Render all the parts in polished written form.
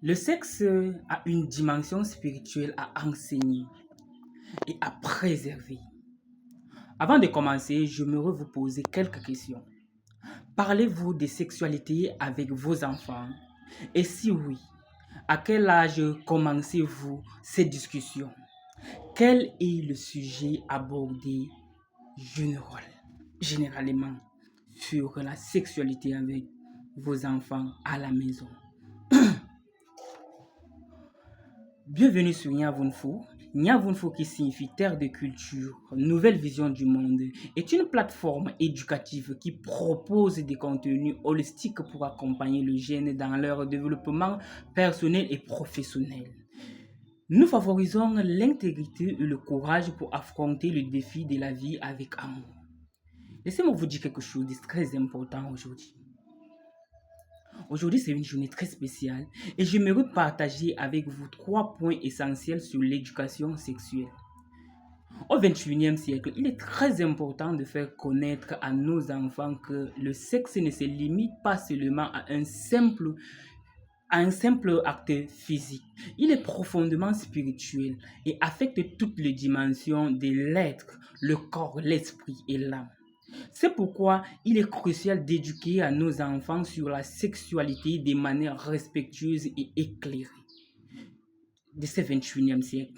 Le sexe a une dimension spirituelle à enseigner et à préserver. Avant de commencer, j'aimerais vous poser quelques questions. Parlez-vous de sexualité avec vos enfants? Et si oui, à quel âge commencez-vous ces discussions? Quel est le sujet abordé généralement sur la sexualité avec vos enfants à la maison? Bienvenue sur Nyavunfo. Nyavunfo, qui signifie terre de culture, nouvelle vision du monde, est une plateforme éducative qui propose des contenus holistiques pour accompagner les jeunes dans leur développement personnel et professionnel. Nous favorisons l'intégrité et le courage pour affronter le défi de la vie avec amour. Laissez-moi vous dire quelque chose de très important aujourd'hui. Aujourd'hui, c'est une journée très spéciale et j'aimerais partager avec vous 3 points essentiels sur l'éducation sexuelle. Au XXIe siècle, il est très important de faire connaître à nos enfants que le sexe ne se limite pas seulement à un simple acte physique. Il est profondément spirituel et affecte toutes les dimensions de l'être, le corps, l'esprit et l'âme. C'est pourquoi il est crucial d'éduquer à nos enfants sur la sexualité de manière respectueuse et éclairée de ce 21e siècle.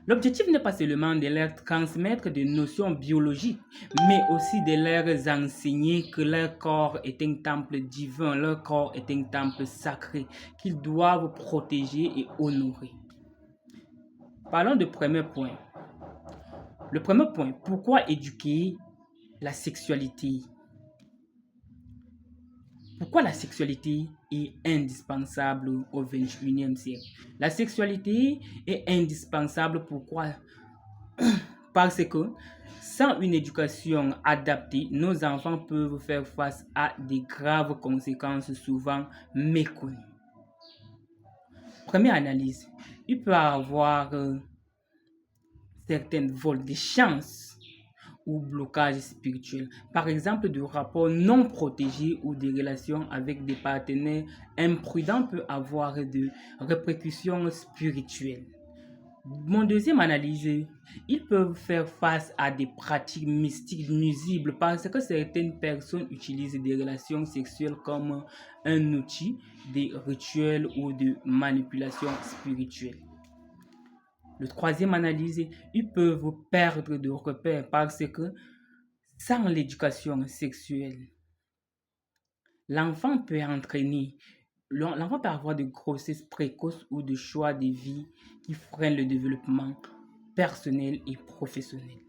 L'objectif n'est pas seulement de leur transmettre des notions biologiques, mais aussi de leur enseigner que leur corps est un temple divin, leur corps est un temple sacré qu'ils doivent protéger et honorer. Parlons du premier point. Le premier point, pourquoi éduquer la sexualité? Pourquoi la sexualité est indispensable au XXIe siècle? La sexualité est indispensable pourquoi? Parce que sans une éducation adaptée, nos enfants peuvent faire face à des graves conséquences souvent méconnues. Première analyse, il peut y avoir certains vols de chance ou blocages spirituels. Par exemple, de rapports non protégés ou des relations avec des partenaires imprudents peut avoir de répercussions spirituelles. Mon deuxième analyse, ils peuvent faire face à des pratiques mystiques nuisibles parce que certaines personnes utilisent des relations sexuelles comme un outil de rituel ou de manipulation spirituelle. Le troisième analyse, ils peuvent perdre de repères parce que sans l'éducation sexuelle, l'enfant peut avoir de grossesses précoces ou de choix de vie qui freinent le développement personnel et professionnel.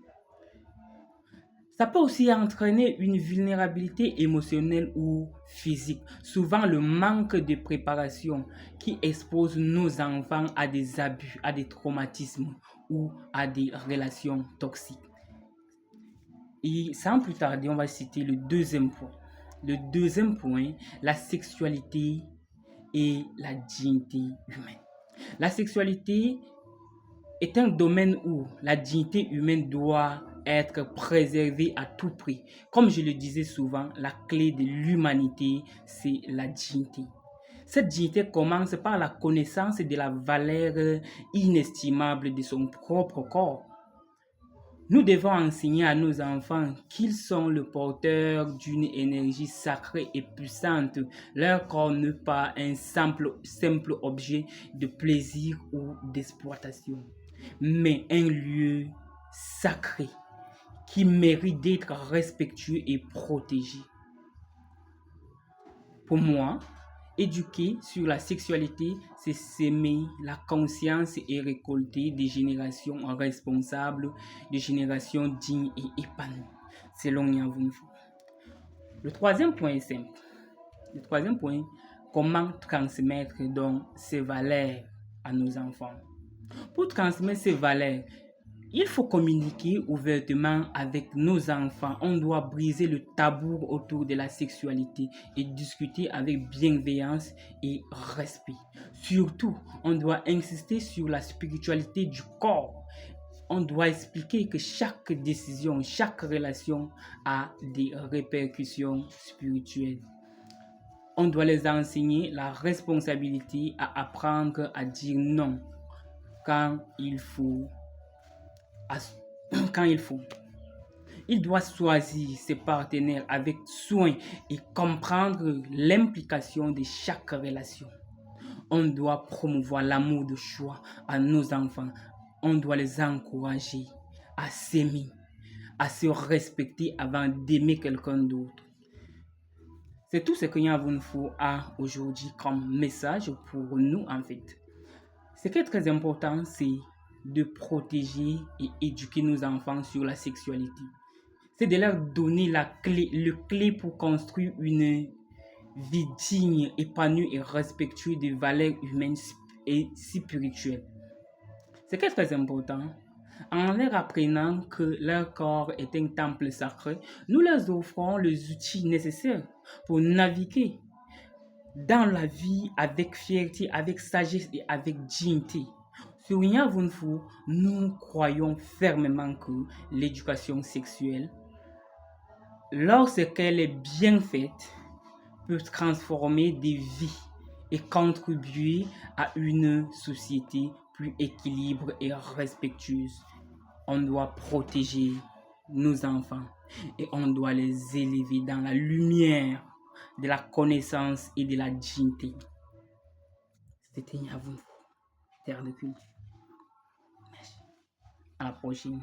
Ça peut aussi entraîner une vulnérabilité émotionnelle ou physique. Souvent, le manque de préparation qui expose nos enfants à des abus, à des traumatismes ou à des relations toxiques. Et sans plus tarder, on va citer le deuxième point. Le deuxième point, la sexualité et la dignité humaine. La sexualité est un domaine où la dignité humaine doit être préservée à tout prix. Comme je le disais souvent, la clé de l'humanité, c'est la dignité. Cette dignité commence par la connaissance de la valeur inestimable de son propre corps. Nous devons enseigner à nos enfants qu'ils sont le porteur d'une énergie sacrée et puissante. Leur corps n'est pas un simple objet de plaisir ou d'exploitation, mais un lieu sacré qui mérite d'être respectueux et protégé. Pour moi, éduquer sur la sexualité, c'est s'aimer la conscience et récolter des générations responsables, des générations dignes et épanouies, selon Nyavunfo. Le troisième point est simple. Le troisième point, comment transmettre donc ces valeurs à nos enfants. Pour transmettre ces valeurs, il faut communiquer ouvertement avec nos enfants. On doit briser le tabou autour de la sexualité et discuter avec bienveillance et respect. Surtout, on doit insister sur la spiritualité du corps. On doit expliquer que chaque décision, chaque relation a des répercussions spirituelles. On doit les enseigner la responsabilité à apprendre à dire non quand il faut. Quand il faut. Il doit choisir ses partenaires avec soin et comprendre l'implication de chaque relation. On doit promouvoir l'amour de choix à nos enfants. On doit les encourager à s'aimer, à se respecter avant d'aimer quelqu'un d'autre. C'est tout ce que Yavunfu a aujourd'hui comme message pour nous en fait. Ce qui est très important, c'est de protéger et éduquer nos enfants sur la sexualité. C'est de leur donner le clé pour construire une vie digne, épanouie et respectueuse des valeurs humaines et spirituelles. Ce qui est très important, en leur apprenant que leur corps est un temple sacré, nous leur offrons les outils nécessaires pour naviguer dans la vie avec fierté, avec sagesse et avec dignité. Sur Yavunfu, nous croyons fermement que l'éducation sexuelle, lorsqu'elle est bien faite, peut transformer des vies et contribuer à une société plus équilibrée et respectueuse. On doit protéger nos enfants et on doit les élever dans la lumière de la connaissance et de la dignité. C'était à vous, Terre de Culture. À la prochaine.